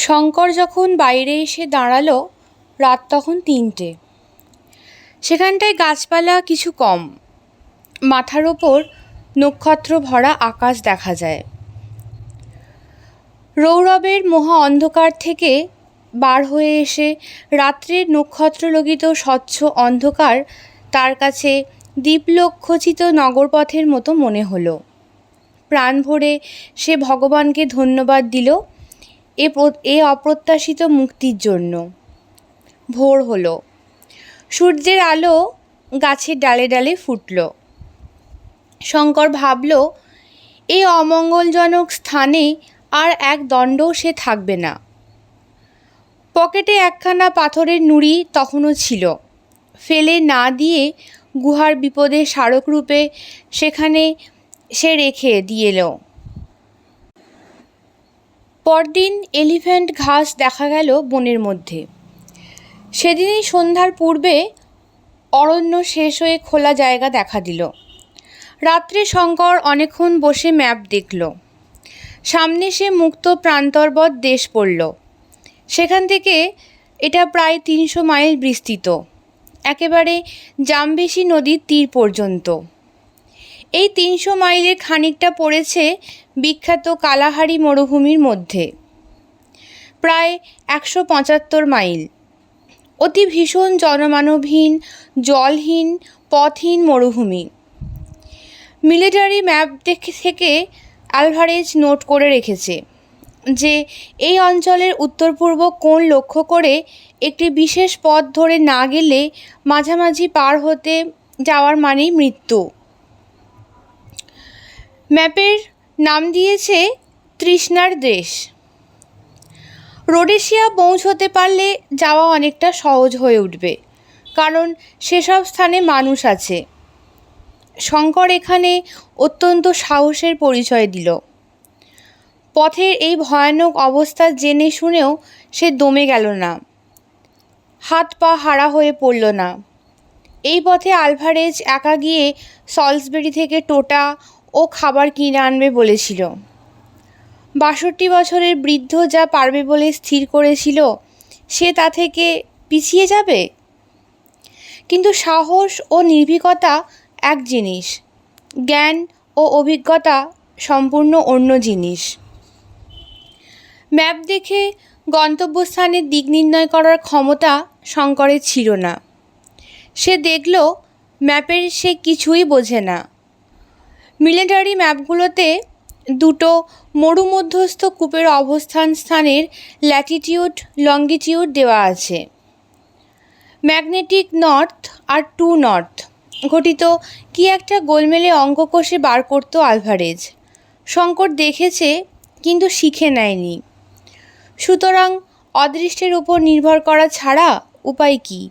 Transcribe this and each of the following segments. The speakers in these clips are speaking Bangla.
শঙ্কর যখন বাইরে এসে দাঁড়ালো, রাত তখন ৩টে। সেখানটায় গাছপালা কিছু কম, মাথার ওপর নক্ষত্র ভরা আকাশ দেখা যায়। রৌরবের মহা অন্ধকার থেকে বার হয়ে এসে রাত্রের নক্ষত্রলোকিত স্বচ্ছ অন্ধকার তার কাছে দীপলক্ষচিত নগরপথের মতো মনে হলো। প্রাণ ভরে সে ভগবানকে ধন্যবাদ দিল এ অপ্রত্যাশিত মুক্তির জন্য। ভোর হলো, সূর্যের আলো গাছের ডালে ডালে ফুটল। শঙ্কর ভাবল, এই অমঙ্গলজনক স্থানে আর এক দণ্ডও সে থাকবে না। পকেটে একখানা পাথরের নুড়ি তখনও ছিল, ফেলে না দিয়ে গুহার বিপদে স্মারকরূপে সেখানে সে রেখে দিয়ে এলো। পরদিন এলিফ্যান্ট ঘাস দেখা গেল বনের মধ্যে। সেদিনই সন্ধ্যার পূর্বে অরণ্য শেষ হয়ে খোলা জায়গা দেখা দিল। রাত্রে শঙ্কর অনেকক্ষণ বসে ম্যাপ দেখল। সামনে সে মুক্ত প্রান্তরবৎ দেশ পড়ল। সেখান থেকে এটা প্রায় ৩০০ মাইল বিস্তৃত, একেবারে জামবেশী নদীর তীর পর্যন্ত। এই ৩০০ মাইলের খানিকটা পড়েছে বিখ্যাত কালাহারি মরুভূমির মধ্যে, প্রায় ১৭৫ মাইল। অতি ভীষণ জনমানবহীন, জলহীন, পথহীন মরুভূমি। মিলিটারি ম্যাপ থেকে আলভারেজ নোট করে রেখেছে যে এই অঞ্চলের উত্তর পূর্ব কোণ লক্ষ্য করে একটি বিশেষ পথ ধরে না গেলে মাঝামাঝি পার হতে যাওয়ার মানেই মৃত্যু। ম্যাপের নাম দিয়েছে তৃষ্ণার দেশ। রোডেশিয়া পৌঁছতে পারলে যাওয়া অনেকটা সহজ হয়ে উঠবে, কারণ সেসব স্থানে মানুষ আছে। শঙ্কর এখানে অত্যন্ত সাহসের পরিচয় দিল। পথের এই ভয়ানক অবস্থা জেনে শুনেও সে দমে গেল না, হাত পা হারা হয়ে পড়ল না। এই পথে আলভারেজ একা গিয়ে সল্সবেরি থেকে টোটা ও খাবার কিনে আনবে বলেছিল। ৬২ বছরের বৃদ্ধ যা পারবে বলে স্থির করেছিল, সে তা থেকে পিছিয়ে যাবে? কিন্তু সাহস ও নির্ভীকতা এক জিনিস, জ্ঞান ও অভিজ্ঞতা সম্পূর্ণ অন্য জিনিস। ম্যাপ দেখে গন্তব্যস্থানের দিক নির্ণয় করার ক্ষমতা শঙ্করের ছিল না। সে দেখল ম্যাপের সে কিছুই বোঝে না। মিলিটারি ম্যাপগুলোতে দুটো মরুমধ্যস্থ কূপের অবস্থান স্থানের ল্যাটিটিউড লঙ্গিটিউড দেওয়া আছে। ম্যাগনেটিক নর্থ আর ট্রু নর্থ ঘটিত কি একটা গোলমেলে অঙ্ক কষে বার করত আলভারেজ। শঙ্কর দেখেছে, কিন্তু শিখে নেয়নি। সুতরাং অদৃষ্টের উপর নির্ভর করা ছাড়া উপায় কি?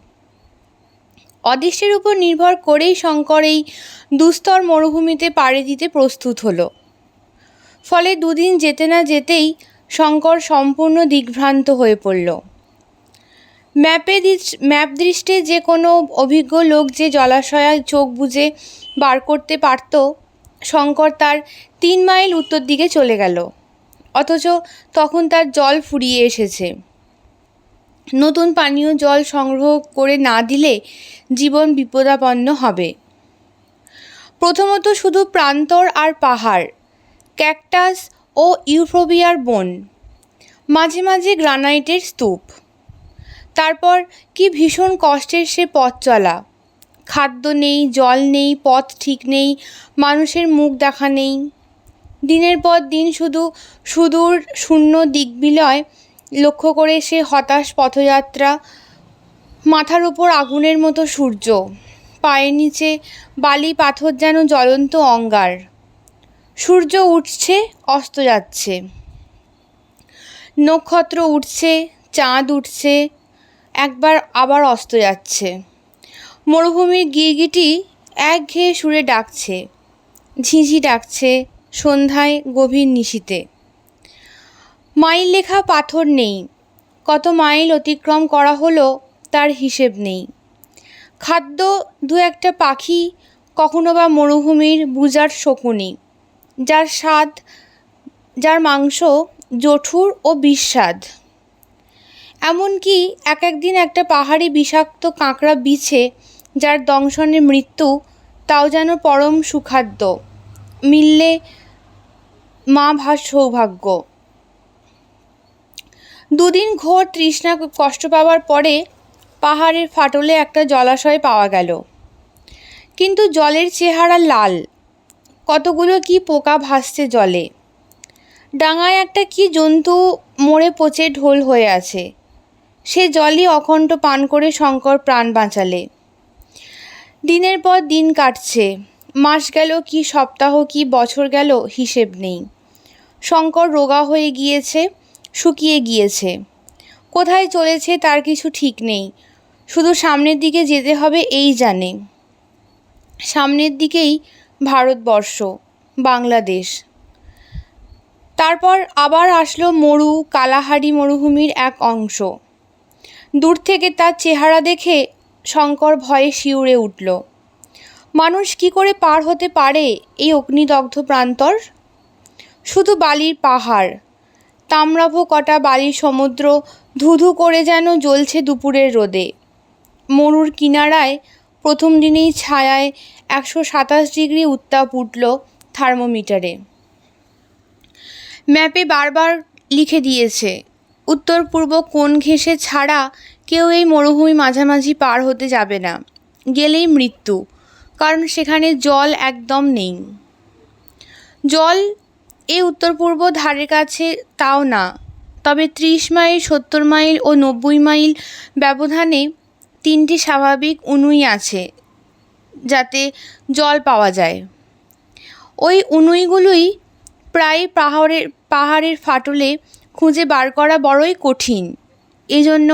অদৃষ্টের উপর নির্ভর করেই শঙ্কর এই দুস্তর মরুভূমিতে পাড়ি দিতে প্রস্তুত হলো। ফলে দুদিন যেতে না যেতেই শঙ্কর সম্পূর্ণ দিগ্ভ্রান্ত হয়ে পড়ল। ম্যাপ দৃষ্টে যে কোনো অভিজ্ঞ লোক যে জলাশয়ে চোখ বুজে বার করতে পারত, শঙ্কর তার ৩ মাইল উত্তর দিকে চলে গেল, অথচ তখন তার জল ফুরিয়ে এসেছে। নতুন পানীয় জল সংগ্রহ করে না দিলে জীবন বিপদাপন্ন হবে। প্রথমত শুধু প্রান্তর আর পাহাড়, ক্যাকটাস ও ইউফোবিয়ার বন, মাঝে মাঝে গ্রানাইটের স্তূপ। তারপর কি ভীষণ কষ্টের সে পথ চলা। খাদ্য নেই, জল নেই, পথ ঠিক নেই, মানুষের মুখ দেখা নেই। দিনের পর দিন শুধু সুদূর শূন্য দিগ্বিলয় লক্ষ্য করে সে হতাশ পথযাত্রা। মাথার উপর আগুনের মতো সূর্য, পায়ের নিচে বালি পাথর যেন জ্বলন্ত অঙ্গার। সূর্য উঠছে, অস্ত যাচ্ছে, নক্ষত্র উঠছে, চাঁদ উঠছে, একবার আবার অস্ত যাচ্ছে। মরুভূমির গিরগিটি একঘেয়ে সুরে ডাকছে, ঝিঁঝি ডাকছে সন্ধ্যায় গভীর নিশীথে। মাইল লেখা পাথর নেই, কত মাইল অতিক্রম করা হলো তার হিসেব নেই। খাদ্য দু একটা পাখি, কখনো বা মরুভূমির বুজার শকুনি, যার মাংস জঠুর ও বিস্বাদ। এমনকি একদিন একটা পাহাড়ি বিষাক্ত কাঁকড়া বিছে যার দংশনে মৃত্যু, তাও যেন পরম সুখাদ্য, মিললে মা ভাস সৌভাগ্য। দুদিন ঘোর তৃষ্ণা কষ্ট পাওয়ার পরে পাহাড়ের ফাটলে একটা জলাশয় পাওয়া গেল, কিন্তু জলের চেহারা লাল, কতগুলো কি পোকা ভাসছে জলে। ডাঙায় একটা কি জন্তু মরে পচে ঢোল হয়ে আছে, সে জলই অখণ্ড পান করে শঙ্কর প্রাণ বাঁচালে। দিনের পর দিন কাটছে, মাস গেল কি সপ্তাহ কি বছর গেল হিসেব নেই। শঙ্কর রোগা হয়ে গিয়েছে, শুকিয়ে গিয়েছে, কোথায় চলেছে তার কিছু ঠিক নেই, শুধু সামনের দিকে যেতে হবে এই জানে। সামনের দিকেই ভারতবর্ষ, বাংলাদেশ। তারপর আবার আসলো মরু কালাহারি মরুভূমির এক অংশ। দূর থেকে তার চেহারা দেখে শঙ্কর ভয়ে শিউরে উঠল। মানুষ কি করে পার হতে পারে এই অগ্নিদগ্ধ প্রান্তর? শুধু বালির পাহাড়, তাম্রাভ কটা বালির সমুদ্র ধুধু করে যেন জ্বলছে দুপুরের রোদে। মরুর কিনারায় প্রথম দিনেই ছায়ায় 127 ডিগ্রি উত্তাপ উঠল থার্মোমিটারে। ম্যাপে বারবার লিখে দিয়েছে, উত্তর পূর্ব কোণ ঘেঁষে ছাড়া কেউ এই মরুভূমি মাঝামাঝি পার হতে যাবে না, গেলেই মৃত্যু, কারণ সেখানে জল একদম নেই। জল এই উত্তর পূর্ব ধারের কাছে তাও না, তবে 30 মাইল 70 মাইল ও 90 মাইল ব্যবধানে 3টি স্বাভাবিক উনুই আছে যাতে জল পাওয়া যায়। ওই উনুইগুলোই প্রায় পাহাড়ের ফাটলে খুঁজে বার করা বড়ই কঠিন। এজন্য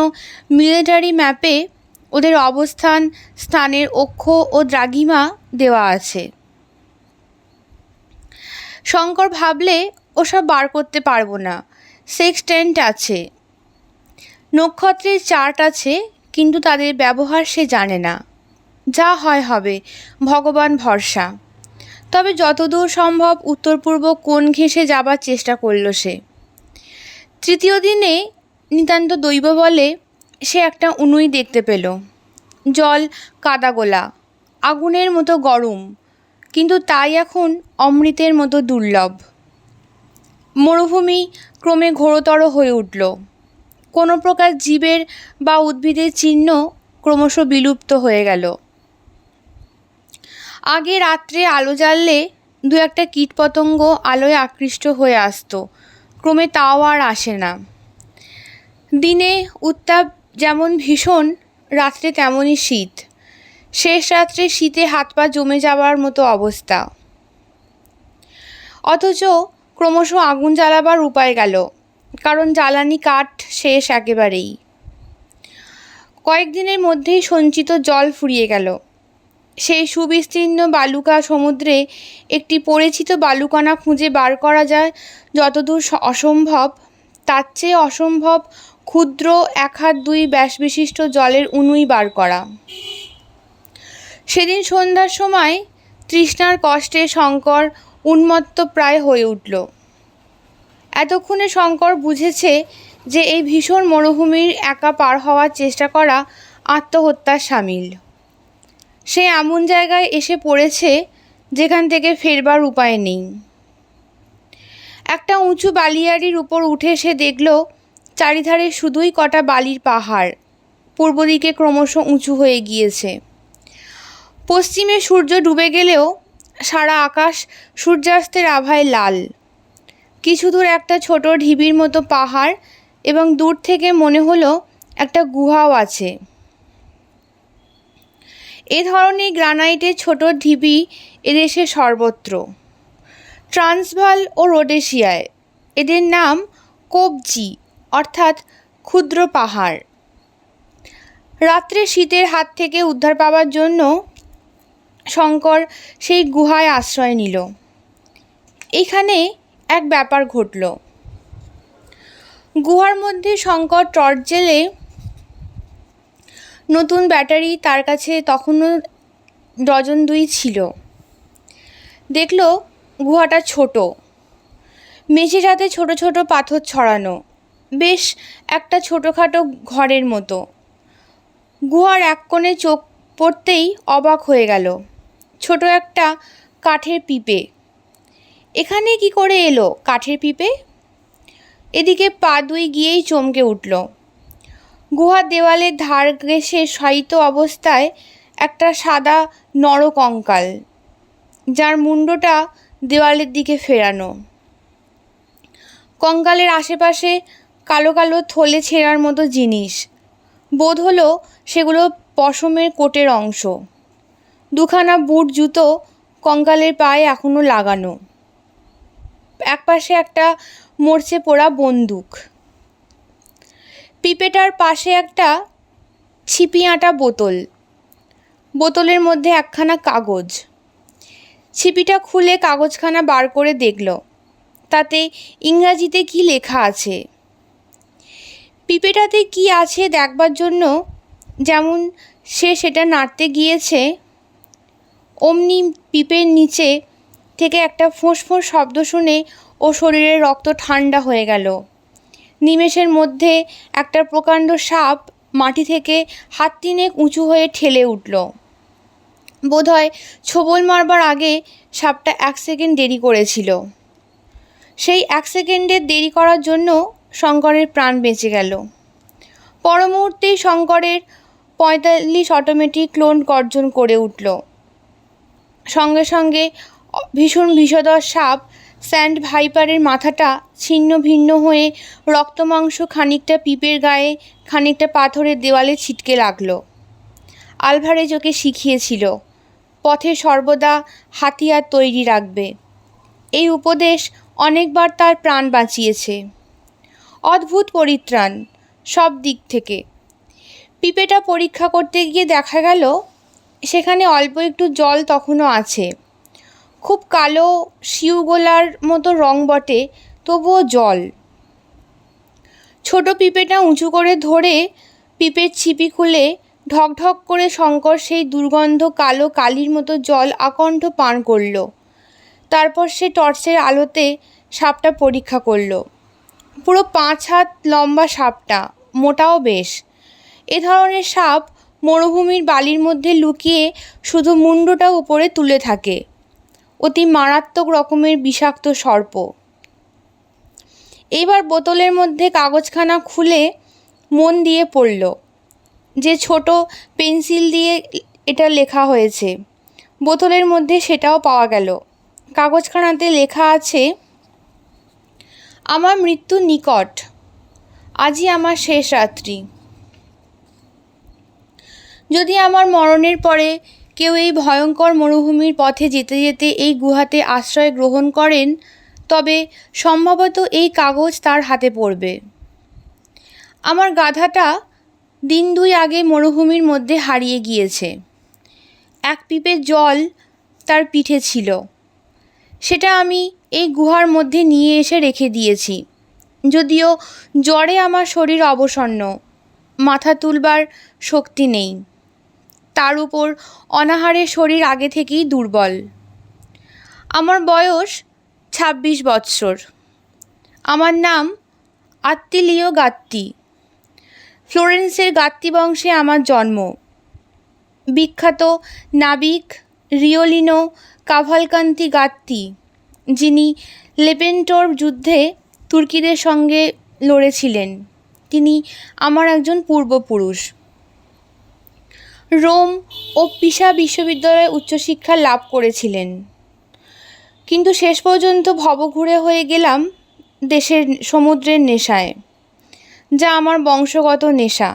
মিলিটারি ম্যাপে ওদের অবস্থান স্থানের অক্ষ ও দ্রাঘিমা দেওয়া আছে। শঙ্কর ভাবলে ওসব বার করতে পারবো না, সেক্সটেন্ট আছে, নক্ষত্রের চার্ট আছে, কিন্তু তাদের ব্যবহার সে জানে না। যা হয় হবে, ভগবান ভরসা। তবে যতদূর সম্ভব উত্তর পূর্ব কোণ ঘেঁষে যাবার চেষ্টা করল সে। তৃতীয় দিনে নিতান্ত দৈব বলে সে একটা উনুই দেখতে পেল। জল কাদাগোলা, আগুনের মতো গরম, কিন্তু তাই এখন অমৃতের মতো দুর্লভ। মরুভূমি ক্রমে ঘোরতর হয়ে উঠল। কোনো প্রকার জীবের বা উদ্ভিদের চিহ্ন ক্রমশ বিলুপ্ত হয়ে গেল। আগে রাত্রে আলো জ্বাললে দু একটা কীটপতঙ্গ আলোয় আকৃষ্ট হয়ে আসতো, ক্রমে তাও আর আসে না। দিনে উত্তাপ যেমন ভীষণ, রাত্রে তেমনই শীত। শেষ রাত্রে শীতে হাত পা জমে যাওয়ার মতো অবস্থা। অথচ ক্রমশ আগুন জ্বালাবার উপায় গেল, কারণ জ্বালানি কাঠ শেষ একেবারেই। কয়েকদিনের মধ্যেই সঞ্চিত জল ফুরিয়ে গেল। সেই সুবিস্তীর্ণ বালুকা সমুদ্রে একটি পরিচিত বালুকণা খুঁজে বার করা যায় যতদূর অসম্ভব, তার চেয়ে অসম্ভব ক্ষুদ্র 1 হাত 2 ব্যাস বিশিষ্ট জলের উনুই বার করা। সেদিন সন্ধ্যার সময় তৃষ্ণার কষ্টে শঙ্কর উন্মত্ত প্রায় হয়ে উঠল। এতক্ষণে শঙ্কর বুঝেছে যে এই ভীষণ মরুভূমির একা পার হওয়ার চেষ্টা করা আত্মহত্যার শামিল। সে এমন জায়গায় এসে পড়েছে যেখান থেকে ফেরবার উপায় নেই। একটা উঁচু বালিয়াড়ির উপর উঠে সে দেখল চারিধারে শুধুই কটা বালির পাহাড়, পূর্ব দিকে ক্রমশ উঁচু হয়ে গিয়েছে। পশ্চিমে সূর্য ডুবে গেলেও সারা আকাশ সূর্যাস্তের আভায় লাল। কিছু দূর একটা ছোট ঢিবির মতো পাহাড়, এবং দূর থেকে মনে হলো একটা গুহাও আছে। এ ধরনের গ্রানাইটের ছোট ঢিবি এদেশে সর্বত্র। ট্রান্সভাল ও রোডেশিয়ায় এদের নাম কবজি, অর্থাৎ ক্ষুদ্র পাহাড়। রাত্রে শীতের হাত থেকে উদ্ধার পাওয়ার জন্য শঙ্কর সেই গুহায় আশ্রয় নিল। এখানে এক ব্যাপার ঘটল। গুহার মধ্যে শঙ্কর টর্চ জ্বেলে, নতুন ব্যাটারি তার কাছে তখনও 2 ছিল, দেখল গুহাটা ছোট, মেঝেটাতে ছোট ছোট পাথর ছড়ানো, বেশ একটা ছোটোখাটো ঘরের মতো। গুহার এক কোণে চোখ পড়তেই অবাক হয়ে গেল। ছোট একটা কাঠের পিঁপে। এখানে কি করে এলো কাঠের পিঁপে? এদিকে পা দুই গিয়েই চমকে উঠল। গুহার দেওয়ালের ধার ঘেঁষে শায়িত অবস্থায় একটা সাদা নরকঙ্কাল, যার মুণ্ডটা দেওয়ালের দিকে ফেরানো। কঙ্কালের আশেপাশে কালো কালো থলে ছেঁড়ার মতো জিনিস। বোধ হলো সেগুলো পশমের কোটের অংশ। দুখানা বুট জুতো কঙ্কালের পায়ে এখনো লাগানো। একপাশে একটা মরচে পোড়া বন্দুক। পিঁপেটার পাশে একটা ছিপি আঁটা বোতল। বোতলের মধ্যে একখানা কাগজ। ছিপিটা খুলে কাগজখানা বার করে দেখল। তাতে ইংরাজিতে কি লেখা আছে। পিঁপেটাতে কি আছে দেখবার জন্য যেমন সে সেটা নাড়তে গিয়েছে, অমনি পিপের নিচে থেকে একটা ফোঁস ফোঁস শব্দ শুনে ও শরীরের রক্ত ঠান্ডা হয়ে গেল। নিমেষের মধ্যে একটা প্রকাণ্ড সাপ মাটি থেকে হাত তিনেক উঁচু হয়ে ঠেলে উঠল। বোধহয় ছোবল মারবার আগে সাপটা 1 সেকেন্ড দেরি করেছিল। সেই 1 সেকেন্ডের দেরি করার জন্য শঙ্করের প্রাণ বেঁচে গেল। পর মুহূর্তেই শঙ্করের 45 অটোমেটিক ক্লোন গর্জন করে উঠল। সঙ্গে সঙ্গে ভীষণ বিষধর সাপ স্যান্ড ভাইপারের মাথাটা ছিন্ন ভিন্ন হয়ে রক্তমাংস খানিকটা পিঁপের গায়ে, খানিকটা পাথরের দেওয়ালে ছিটকে লাগল। আলভারেজ ওকে শিখিয়েছিল পথে সর্বদা হাতিয়ার তৈরি রাখবে। এই উপদেশ অনেকবার তার প্রাণ বাঁচিয়েছে। অদ্ভুত পরিত্রাণ সব দিক থেকে। পিঁপেটা পরীক্ষা করতে গিয়ে দেখা গেল সেখানে অল্প একটু জল তখনও আছে। খুব কালো শিউগোলার মতো রং বটে, তবুও জল। ছোট পিঁপেটা উঁচু করে ধরে পিঁপের ছিপি খুলে ঢকঢক করে শঙ্কর সেই দুর্গন্ধ কালো কালির মতো জল আকণ্ঠ পান করল। তারপর সে টর্চের আলোতে সাপটা পরীক্ষা করল। পুরো 5 হাত লম্বা সাপটা, মোটাও বেশ। এ ধরনের সাপ মরুভূমির বালির মধ্যে লুকিয়ে শুধু মুণ্ডটা উপরে তুলে থাকে। অতি মারাত্মক রকমের বিষাক্ত সর্প। এইবার বোতলের মধ্যে কাগজখানা খুলে মন দিয়ে পড়ল। যে ছোট পেন্সিল দিয়ে এটা লেখা হয়েছে, বোতলের মধ্যে সেটাও পাওয়া গেল। কাগজখানাতে লেখা আছে, আমার মৃত্যু নিকট, আজই আমার শেষ রাত্রি। যদি আমার মরণের পরে কেউ এই ভয়ঙ্কর মরুভূমির পথে যেতে যেতে এই গুহাতে আশ্রয় গ্রহণ করেন, তবে সম্ভবত এই কাগজ তার হাতে পড়বে। আমার গাধাটা 2 দিন আগে মরুভূমির মধ্যে হারিয়ে গিয়েছে। 1 পিপে জল তার পিঠে ছিল। সেটা আমি এই গুহার মধ্যে নিয়ে এসে রেখে দিয়েছি। যদিও জ্বরে আমার শরীর অবসন্ন, মাথা তুলবার শক্তি নেই। তার উপর অনাহারে শরীর আগে থেকেই দুর্বল। আমার বয়স 26 বৎসর। আমার নাম আত্তিলিও গাত্তি। ফ্লোরেন্সের গাত্তি বংশে আমার জন্ম। বিখ্যাত নাবিক রিওলিনো কাভালকান্তি গাত্তি, যিনি লেপেন্টোর যুদ্ধে তুর্কিদের সঙ্গে লড়েছিলেন, তিনি আমার একজন পূর্বপুরুষ। রোম ও পিসা বিশ্ববিদ্যালয়ে উচ্চশিক্ষা লাভ করেছিলেন, কিন্তু শেষ পর্যন্ত ভবঘুরে হয়ে গেলাম দেশের সমুদ্রের নেশায়, যা আমার বংশগত নেশা।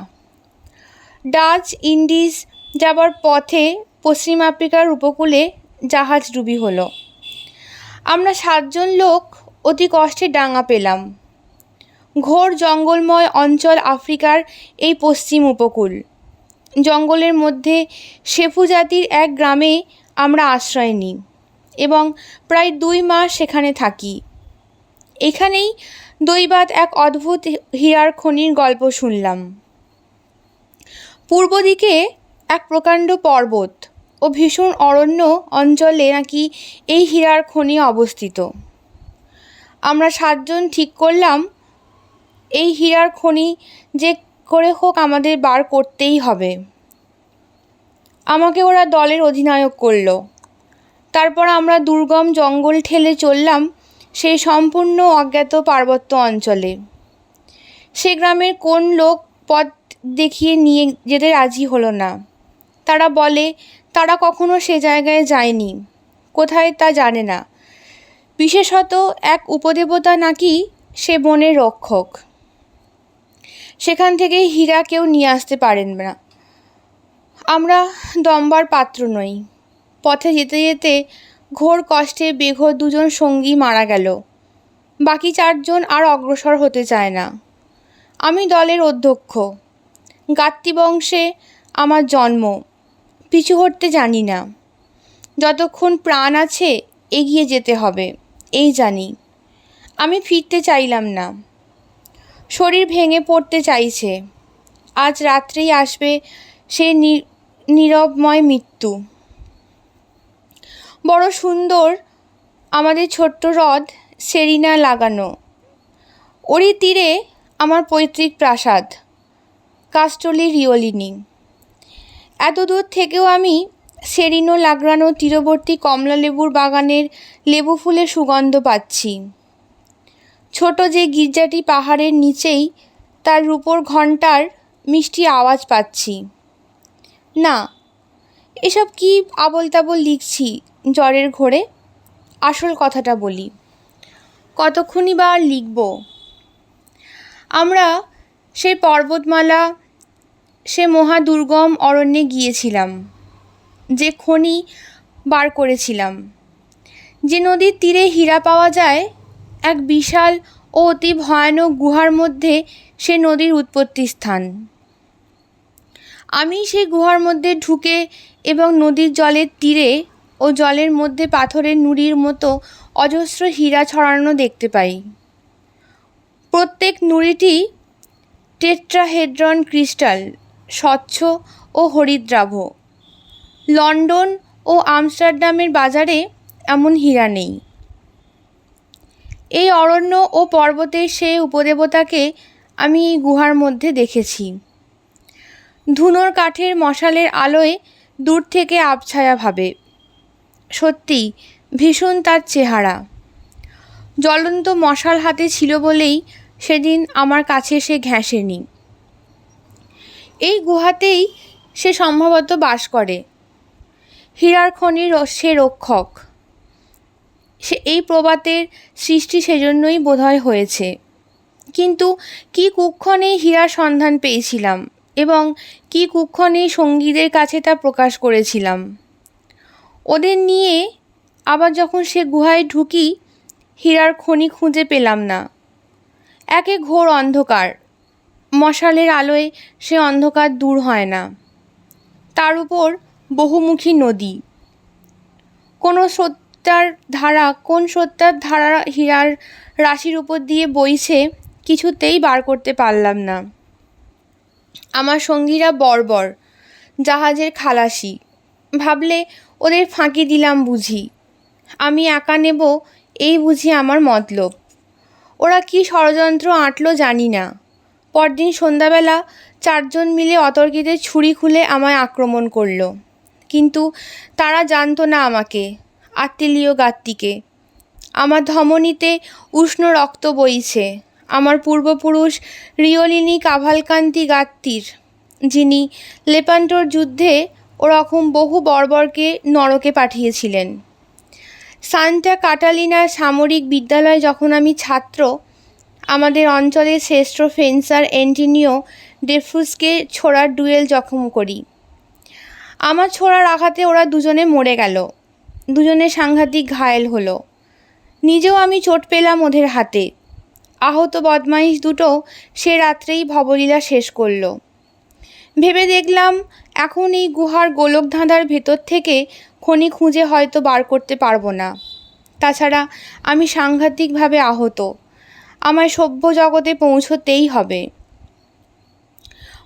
ডাচ ইন্ডিজ যাবার পথে পশ্চিম আফ্রিকার উপকূলে জাহাজ ডুবি হলো। আমরা 7 জন লোক অতি কষ্টে ডাঙা পেলাম। ঘোর জঙ্গলময় অঞ্চল আফ্রিকার এই পশ্চিম উপকূল। জঙ্গলের মধ্যে শেফু জাতির এক গ্রামে আমরা আশ্রয় নিই এবং প্রায় 2 মাস সেখানে থাকি। এখানেই দৈবাৎ এক অদ্ভুত হীরার খনির গল্প শুনলাম। পূর্ব দিকে এক প্রকাণ্ড পর্বত ও ভীষণ অরণ্য অঞ্চলে নাকি এই হীরার খনি অবস্থিত। আমরা 7 জন ঠিক করলাম এই হীরার খনি যে করে হোক আমাদের বার করতেই হবে। আমাকে ওরা দলের অধিনায়ক করলো। তারপর আমরা দুর্গম জঙ্গল ঠেলে চললাম সেই সম্পূর্ণ অজ্ঞাত পার্বত্য অঞ্চলে। সে গ্রামের কোন লোক পথ দেখিয়ে নিয়ে যেতে রাজি হলো না। তারা বলে তারা কখনো সে জায়গায় যায়নি, কোথায় তা জানে না। বিশেষত এক উপদেবতা নাকি সে বনের রক্ষক। সেখান থেকে হীরা কেউ নিয়ে আসতে পারেন না। আমরা দমবার পাত্র নই। পথে যেতে যেতে ঘোর কষ্টে বেঘোর 2 জন সঙ্গী মারা গেল। বাকি 4 জন আর অগ্রসর হতে চায় না। আমি দলের অধ্যক্ষ। গাত্তি বংশে আমার জন্ম। পিছু হটতে জানি না। যতক্ষণ প্রাণ আছে এগিয়ে যেতে হবে, এই জানি। আমি ফিরতে চাইলাম না। শরীর ভেঙে পড়তে চাইছে। আজ রাত্রেই আসবে সে নীরবময় মৃত্যু। বড় সুন্দর আমাদের ছোট্ট হ্রদ সেরিনা লাগানো। ওরই তীরে আমার পৈতৃক প্রাসাদ কাস্টলি রিওলিনি। এত দূর থেকেও আমি সেরিনো লাগানো তীরবর্তী কমলা লেবুর বাগানের লেবু ফুলের সুগন্ধ পাচ্ছি। ছোট যে গির্জাটি পাহাড়ের নিচেই, তার রূপোর ঘণ্টার মিষ্টি আওয়াজ পাচ্ছি। না, এসব কি আবোল তাবোল লিখছি জ্বরের ঘোরে। আসল কথাটা বলি, কতক্ষণই বা আর লিখব। আমরা সেই পর্বতমালা, সে মহাদুর্গম অরণ্যে গিয়েছিলাম। যে খনি বার করেছিলাম, যে নদীর তীরে হীরা পাওয়া যায়, এক বিশাল ও অতি ভয়ানক গুহার মধ্যে সে নদীর উৎপত্তি স্থান। আমি সেই গুহার মধ্যে ঢুকে এবং নদীর জলের তীরে ও জলের মধ্যে পাথরের নুড়ির মতো অজস্র হীরা ছড়ানো দেখতে পাই। প্রত্যেক নুড়িটি টেট্রাহেড্রন ক্রিস্টাল, স্বচ্ছ ও হরিদ্রাভ। লন্ডন ও আমস্টারডামের বাজারে এমন হীরা নেই। এই অরণ্য ও পর্বতের সে উপদেবতাকে আমি এই গুহার মধ্যে দেখেছি। ধুনোর কাঠের মশালের আলোয় দূর থেকে আবছায়া ভাবে। সত্যি ভীষণ তার চেহারা। জ্বলন্ত মশাল হাতে ছিল বলেই সেদিন আমার কাছে সে ঘেঁষেনি। এই গুহাতেই সে সম্ভবত বাস করে। হীরার খনির সে রক্ষক। সে এই প্রবাতের সৃষ্টি সেজন্যই বোধহয় হয়েছে। কিন্তু কি কুক্ষণেই হীরার সন্ধান পেয়েছিলাম এবং কি কুক্ষণেই সঙ্গীদের কাছে তা প্রকাশ করেছিলাম। ওদের নিয়ে আবার যখন সে গুহায় ঢুকি, হীরার খনি খুঁজে পেলাম না। একে ঘোর অন্ধকার। মশালের আলোয় সে অন্ধকার দূর হয় না। তার উপর বহুমুখী নদী। কোন সত্যার ধারা হীরার রাশির উপর দিয়ে বইছে কিছুতেই বার করতে পারলাম না। আমার সঙ্গীরা বর্বর, জাহাজের খালাসি। ভাবলে ওদের ফাঁকি দিলাম বুঝি। আমি একা নেব এই বুঝি আমার মতলব। ওরা কি ষড়যন্ত্র আঁটলো জানি না। পরদিন সন্ধ্যাবেলা 4 জন মিলে অতর্কিতে ছুরি খুলে আমায় আক্রমণ করলো। কিন্তু তারা জানতো না আমাকে, আত্মীয় গাত্তিকে। আমার ধমনীতে উষ্ণ রক্ত বইছে। আমার পূর্বপুরুষ রিওলিনি কাভালকান্তি গাত্তির, যিনি লেপান্টোর যুদ্ধে ওরকম বহু বর্বরকে নরকে পাঠিয়েছিলেন। সান্টা কাটালিনার সামরিক বিদ্যালয়ে যখন আমি ছাত্র, আমাদের অঞ্চলের শ্রেষ্ঠ ফেন্সার অ্যান্টোনিও ডেফ্রুসকে ছোড়ার ডুয়েল জখম করি। আমার ছোড়ার আঘাতে ওরা 2 জনে মরে গেল। 2 জনে সাংঘাতিক ঘায়েল হলো। নিজেও আমি চোট পেলাম ওদের হাতে। আহত বদমাইশ দুটো সে রাত্রেই ভবলীলা শেষ করলো। ভেবে দেখলাম এখন এই গুহার গোলকধাঁধার ভেতর থেকে খনি খুঁজে হয়তো বার করতে পারবো না। তাছাড়া আমি সাংঘাতিকভাবে আহত। আমায় সভ্য জগতে পৌঁছতেই হবে।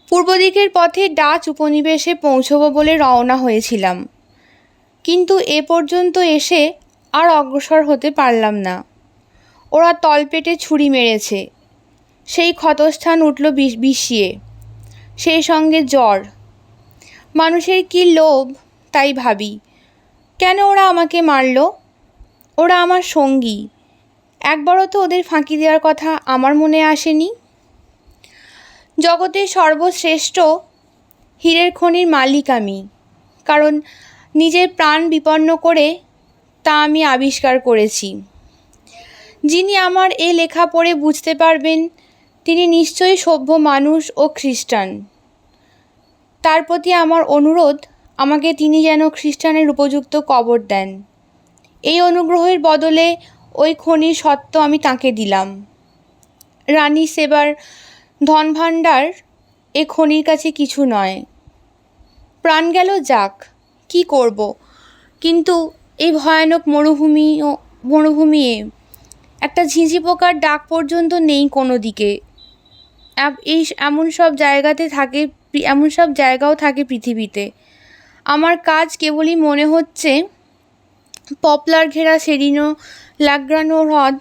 পূর্ব দিকের পথে ডাচ উপনিবেশে পৌঁছবো বলে রওনা হয়েছিলাম, কিন্তু এ পর্যন্ত এসে আর অগ্রসর হতে পারলাম না। ওরা তলপেটে ছুরি মেরেছে। সেই ক্ষতস্থান উঠল বিষিয়ে, সেই সঙ্গে জ্বর। মানুষের কি লোভ তাই ভাবি। কেন ওরা আমাকে মারল? ওরা আমার সঙ্গী, একবারও তো ওদের ফাঁকি দেওয়ার কথা আমার মনে আসেনি। জগতের সর্বশ্রেষ্ঠ হীরের খনির মালিক আমি, কারণ নিজের প্রাণ বিপন্ন করে তা আমি আবিষ্কার করেছি। যিনি আমার এ লেখা পড়ে বুঝতে পারবেন তিনি নিশ্চয়ই সভ্য মানুষ ও খ্রিস্টান। তার প্রতি আমার অনুরোধ, আমাকে তিনি যেন খ্রিস্টানের উপযুক্ত কবর দেন। এই অনুগ্রহের বদলে ওই খনির সত্ত্ব আমি তাঁকে দিলাম। রানী সেবার ধনভাণ্ডার এ খনির কাছে কিছু নয়। প্রাণ গেল যাক, কি করব, কিন্তু এই ভয়ানক মরুভূমি একটা ঝিঁঝি পোকার ডাক পর্যন্ত নেই কোনো দিকে। এমন সব জায়গাও থাকে পৃথিবীতে। আমার কাজ কেবলই মনে হচ্ছে পপলার ঘেরা সেরিনো লাগ্রানো হ্রদ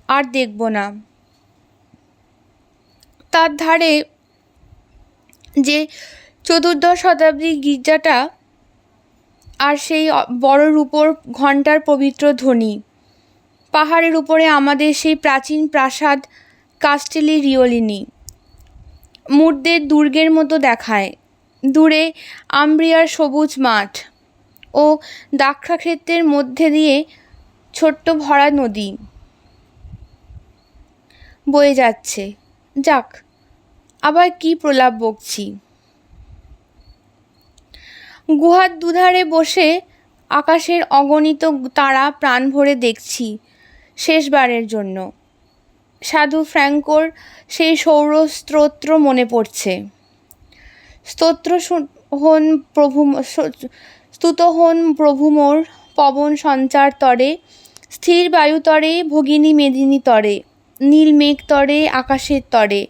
আর দেখব না। তার ধারে যে 14 শতাব্দীর গির্জাটা আর সেই বড় রূপোর ঘণ্টার পবিত্র ধ্বনি, পাহাড়ের উপরে আমাদের সেই প্রাচীন প্রাসাদ কাস্টেলি রিওলিনি মুর্দের দুর্গের মতো দেখায়। দূরে আম্ব্রিয়ার সবুজ মাঠ ও দ্রাক্ষাক্ষেত্রের মধ্যে দিয়ে ছোট্ট ভরা নদী বয়ে যাচ্ছে। যাক, আবার কি প্রলাপ বকছি। গুহার দুধারে বসে আকাশের অগণিত তারা প্রাণ ভরে দেখছি শেষবারের জন্য। সাধু ফ্র্যাঙ্কোর সেই সৌর স্তোত্র মনে পড়ছে। স্তুত হন প্রভু মোর, পবন সঞ্চার তরে, স্থির বায়ু তরে, ভগিনী মেদিনী তরে, নীল মেঘ তরে, আকাশের তরে,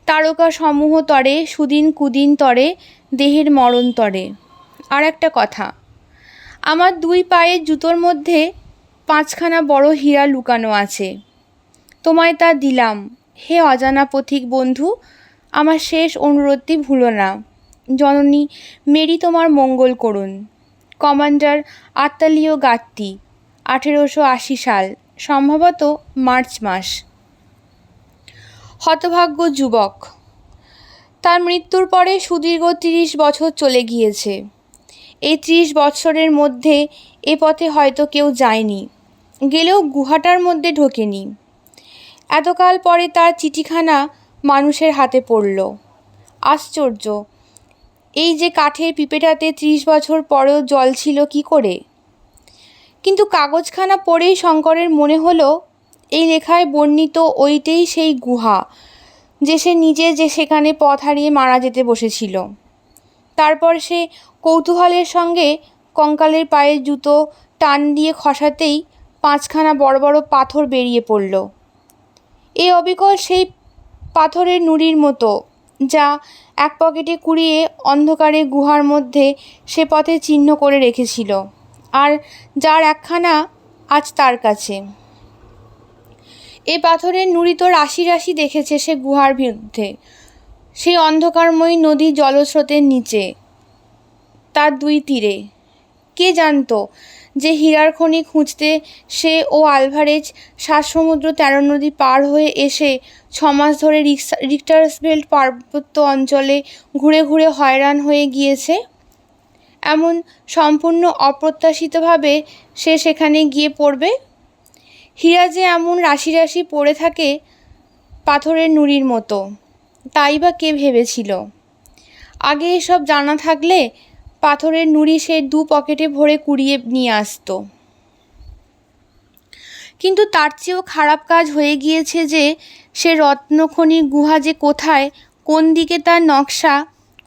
তারকা সমূহ তরে, সুদিন কুদিন তরে, দেহের মরণ তরে। আর একটা কথা, আমার 2 পায়ের জুতোর মধ্যে 5খানা বড় হীরা লুকানো আছে। তোমায় তা দিলাম হে অজানা পথিক বন্ধু। আমার শেষ অনুরোধটি ভুলো না। জননী মেরি তোমার মঙ্গল করুন। কমান্ডার আত্তালিও গাত্তি, 1880 সাল, সম্ভবত মার্চ মাস। হতভাগ্য যুবক। তার মৃত্যুর পরে সুদীর্ঘ 30 বছর চলে গিয়েছে। এই 30 বছরের মধ্যে এ পথে হয়তো কেউ যায়নি, গেলেও গুহাটার মধ্যে ঢোকেনি। এতকাল পরে তার চিঠিখানা মানুষের হাতে পড়ল। আশ্চর্য, এই যে কাঠের পিপেটাতে 30 বছর পরেও জল ছিল কি করে? কিন্তু কাগজখানা পড়েই শঙ্করের মনে হলো এই লেখায় বর্ণিত ওইটাই সেই গুহা, যে সে নিজে সেখানে পথ হারিয়ে মারা যেতে বসেছিল। তারপর সে কৌতূহলের সঙ্গে কঙ্কালের পায়ের জুতো টান দিয়ে খসাতেই 5খানা বড় বড় পাথর বেরিয়ে পড়ল। এ অবিকল সেই পাথরের নুড়ির মতো, যা এক পকেটে কুড়িয়ে অন্ধকারে গুহার মধ্যে সে পথে চিহ্ন করে রেখেছিল, আর যার একখানা আজ তার কাছে। এ পাথরের নুড়ি তো রাশি রাশি দেখেছে সে গুহার মধ্যে, সেই অন্ধকারময়ী নদীর জলস্রোতের নিচে, তার 2 তীরে। কে জানত যে হীরার খনি খুঁজতে সে ও আলভারেজ 7 সমুদ্র 13 নদী পার হয়ে এসে 6 মাস ধরে রিক্টার্সভেল্ড পার্বত্য অঞ্চলে ঘুরে ঘুরে হয়রান হয়ে গিয়েছে। এমন সম্পূর্ণ অপ্রত্যাশিতভাবে সে সেখানে গিয়ে পড়বে। হীরা যে এমন রাশি রাশি পড়ে থাকে পাথরের নুড়ির মতো, তাই বা কে ভেবেছিল? আগে এসব জানা থাকলে পাথরের নুড়ি সে 2 পকেটে ভরে কুড়িয়ে নিয়ে আসতো। কিন্তু তার চেয়েও খারাপ কাজ হয়ে গিয়েছে যে সে রত্নখনির গুহা যে কোথায়, কোন দিকে তার নকশা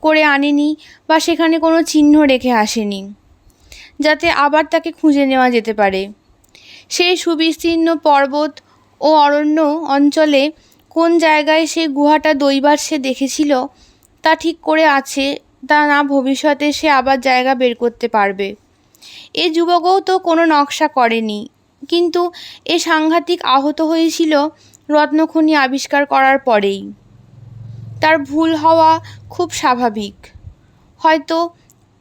করে আনেনি, বা সেখানে কোনো চিহ্ন রেখে আসেনি, যাতে আবার তাকে খুঁজে নেওয়া যেতে পারে। সেই সুবিস্তীর্ণ পর্বত ও অরণ্য অঞ্চলে কোন জায়গায় সে গুহাটা দৈবার সে দেখেছিল তা ঠিক করে আছে, তা না ভবিষ্যতে সে আবার জায়গা বের করতে পারবে। এ যুবকও তো কোনো নকশা করেনি, কিন্তু এ সাংঘাতিক আহত হয়েছিল রত্নখনি আবিষ্কার করার পরেই। তার ভুল হওয়া খুব স্বাভাবিক। হয়তো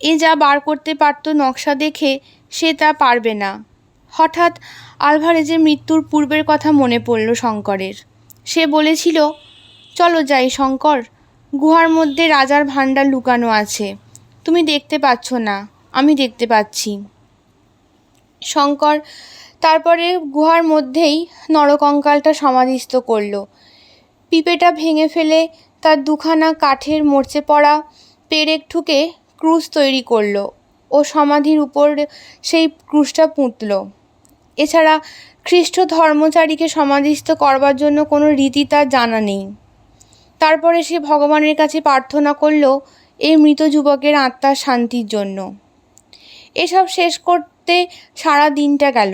এ যা বার করতে পারত নকশা দেখে সে তা পারবে না। হঠাৎ আলভারেজের মৃত্যুর পূর্বের কথা মনে পড়ল শঙ্করের। সে বলেছিল, চলো যাই শঙ্কর, গুহার মধ্যে রাজার ভাণ্ডার লুকানো আছে। তুমি দেখতে পাচ্ছ না, আমি দেখতে পাচ্ছি। শঙ্কর তারপরে গুহার মধ্যেই নরকঙ্কালটা সমাধিস্থ করল। পিপেটা ভেঙে ফেলে তার দুখানা কাঠের মরচে পড়া পেরেক ঠুকে ক্রুশ তৈরি করল ও সমাধির উপর সেই ক্রুশটা পুঁতল। এছাড়া খ্রিস্ট ধর্মচারীকে সমাধিস্থ করবার জন্য কোনো রীতি তার জানা নেই। তারপরে সে ভগবানের কাছে প্রার্থনা করল এই মৃত যুবকের আত্মার শান্তির জন্য। এসব শেষ করতে সারা দিনটা গেল।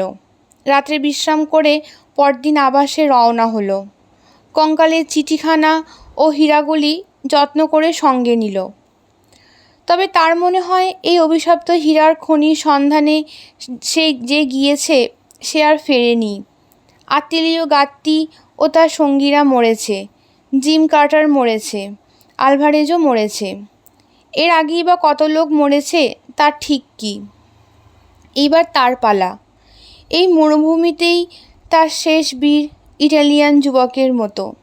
রাত্রে বিশ্রাম করে পরদিন আবার সে রওনা হলো। কঙ্কালের চিঠিখানা ও হীরাগুলি যত্ন করে সঙ্গে নিল। তবে তার মনে হয় এই অভিশপ্ত হীরার খনির সন্ধানে সে যে গিয়েছে সে আর ফেরেনি। আত্মীয় গাত্তি ও তার সঙ্গীরা মরেছে, জিম কার্টার মরেছে, আলভারেজও মরেছে। এর আগেই বা কত লোক মরেছে তার ঠিক কী? এইবার তার পালা। এই মরুভূমিতেই তার শেষ বীর ইটালিয়ান যুবকের মতো।